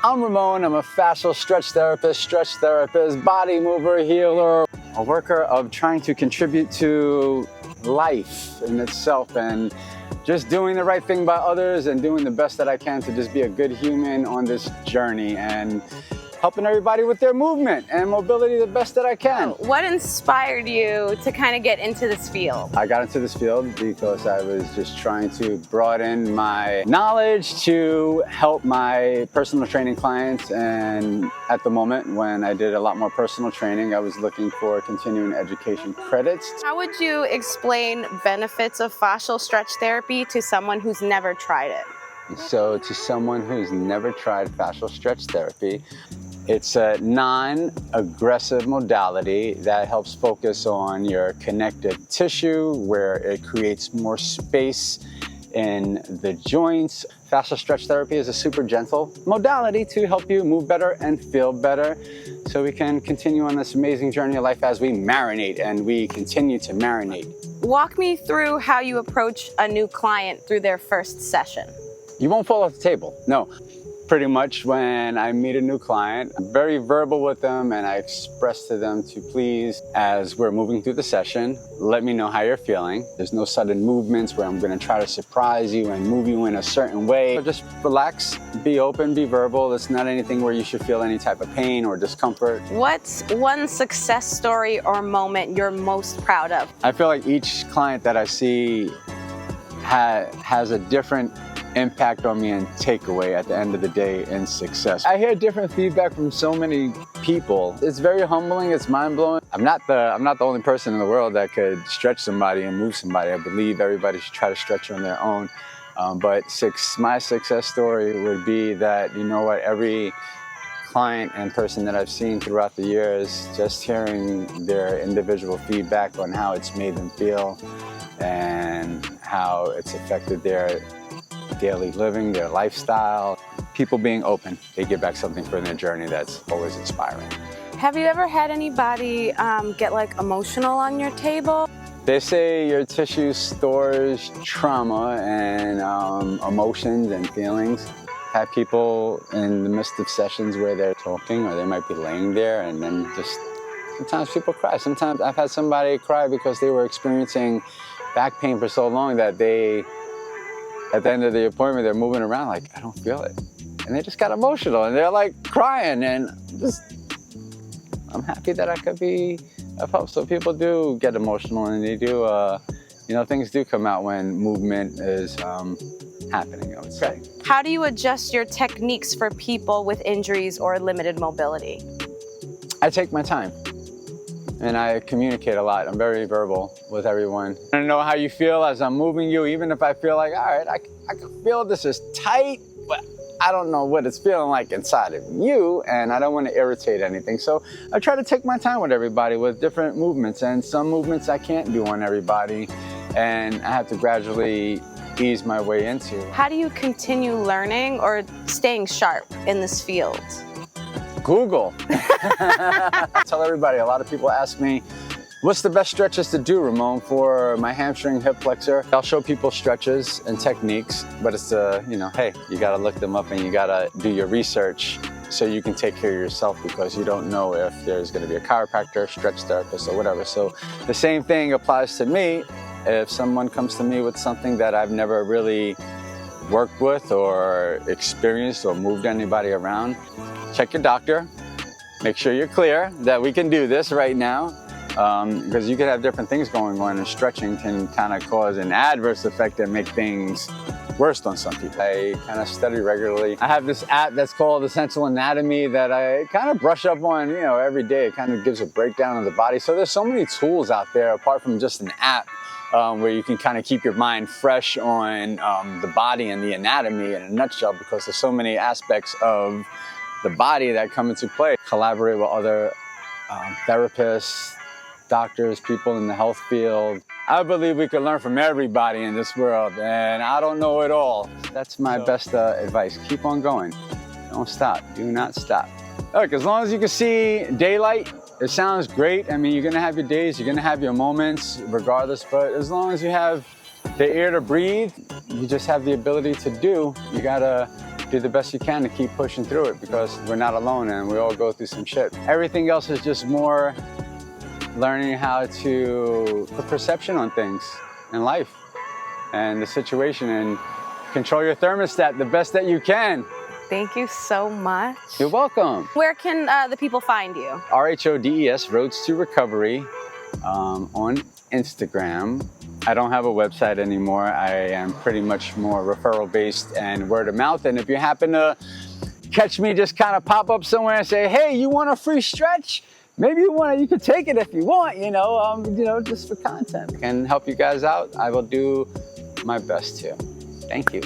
I'm Ramon. I'm a fascial stretch therapist, body mover, healer, a worker of trying to contribute to life in itself and just doing the right thing by others and doing the best that I can to just be a good human on this journey and helping everybody with their movement and mobility the best that I can. What inspired you to kind of get into this field? I got into this field because I was just trying to broaden my knowledge to help my personal training clients, and at the moment when I did a lot more personal training, I was looking for continuing education credits. How would you explain benefits of fascial stretch therapy to someone who's never tried it? So to someone who's never tried fascial stretch therapy, it's a non-aggressive modality that helps focus on your connective tissue, where it creates more space in the joints. Fascial stretch therapy is a super gentle modality to help you move better and feel better, so we can continue on this amazing journey of life as we marinate and we continue to marinate. Walk me through how you approach a new client through their first session. You won't fall off the table, no. Pretty much when I meet a new client, I'm very verbal with them, and I express to them to please, as we're moving through the session, let me know how you're feeling. There's no sudden movements where I'm gonna try to surprise you and move you in a certain way. So just relax, be open, be verbal. It's not anything where you should feel any type of pain or discomfort. What's one success story or moment you're most proud of? I feel like each client that I see has a different impact on me and takeaway at the end of the day in success. I hear different feedback from so many people. It's very humbling, it's mind-blowing. I'm not the only person in the world that could stretch somebody and move somebody. I believe everybody should try to stretch on their own. But my success story would be that, you know what, every client and person that I've seen throughout the years, just hearing their individual feedback on how it's made them feel and how it's affected their daily living, their lifestyle. People being open, they give back something for their journey that's always inspiring. Have you ever had anybody get like emotional on your table? They say your tissue stores trauma and emotions and feelings. Have people in the midst of sessions where they're talking, or they might be laying there, and then just sometimes people cry. Sometimes I've had somebody cry because they were experiencing back pain for so long that at the end of the appointment, they're moving around like, I don't feel it. And they just got emotional and they're like crying, and I'm happy that I could be of help. So people do get emotional, and they do, things do come out when movement is happening, I would say. How do you adjust your techniques for people with injuries or limited mobility? I take my time. And I communicate a lot. I'm very verbal with everyone. I don't know how you feel as I'm moving you, even if I feel like, all right, I can feel this is tight, but I don't know what it's feeling like inside of you, and I don't want to irritate anything. So I try to take my time with everybody with different movements, and some movements I can't do on everybody, and I have to gradually ease my way into. How do you continue learning or staying sharp in this field? Google. I tell everybody, a lot of people ask me, what's the best stretches to do, Ramon, for my hamstring, hip flexor? I'll show people stretches and techniques, but it's hey, you gotta look them up and you gotta do your research so you can take care of yourself, because you don't know if there's gonna be a chiropractor, stretch therapist, or whatever. So the same thing applies to me. If someone comes to me with something that I've never really worked with or experienced or moved anybody around, check your doctor, make sure you're clear that we can do this right now, because you could have different things going on, and stretching can kind of cause an adverse effect and make things worse on some people. I kind of study regularly. I have this app that's called Essential Anatomy that I kind of brush up on, every day. It kind of gives a breakdown of the body. So there's so many tools out there apart from just an app, where you can kind of keep your mind fresh on the body and the anatomy in a nutshell, because there's so many aspects of the body that come into play. Collaborate with other therapists, doctors, people in the health field. I believe we can learn from everybody in this world, and I don't know it all. That's my best advice. Keep on going. Don't stop. Do not stop. Look, as long as you can see daylight, it sounds great. I mean, you're gonna have your days, you're gonna have your moments regardless, but as long as you have the air to breathe, you just have the ability to do. You gotta do the best you can to keep pushing through it, because we're not alone and we all go through some shit. Everything else is just more learning how to put perception on things in life and the situation, and control your thermostat the best that you can. Thank you so much. You're welcome. Where can the people find you? RHODES, Roads to Recovery, on Instagram. I don't have a website anymore. I am pretty much more referral based and word of mouth. And if you happen to catch me just kind of pop up somewhere and say, hey, you want a free stretch? Maybe you could take it if you want, just for content. And help you guys out. I will do my best to. Thank you.